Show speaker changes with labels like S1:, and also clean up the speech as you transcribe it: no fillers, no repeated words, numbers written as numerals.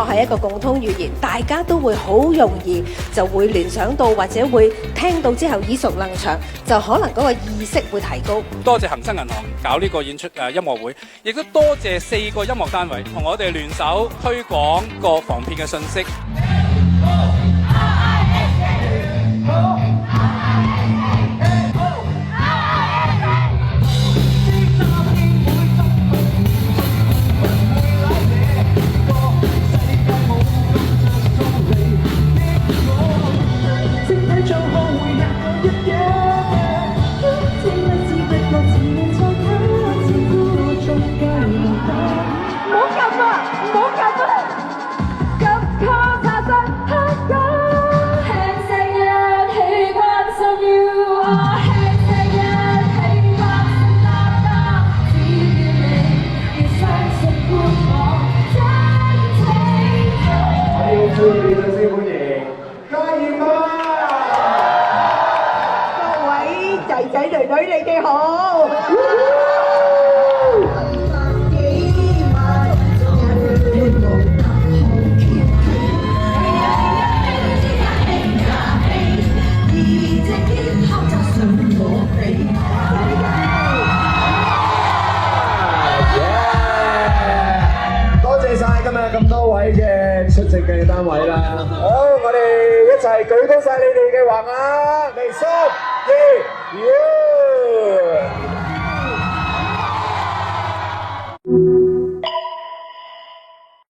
S1: 係一個共通語言，大家都會好容易就會聯想到或者會聽到之後耳熟能詳，就可能嗰個意識會提高。
S2: 多謝恒生銀行搞呢個演出音樂會，亦都多謝4個音樂單位同我哋聯手推廣個防騙嘅信息。
S3: 咁多位嘅出席嘅單位啦，好，我哋一齊舉高晒你哋嘅橫額，嚟3、2、1。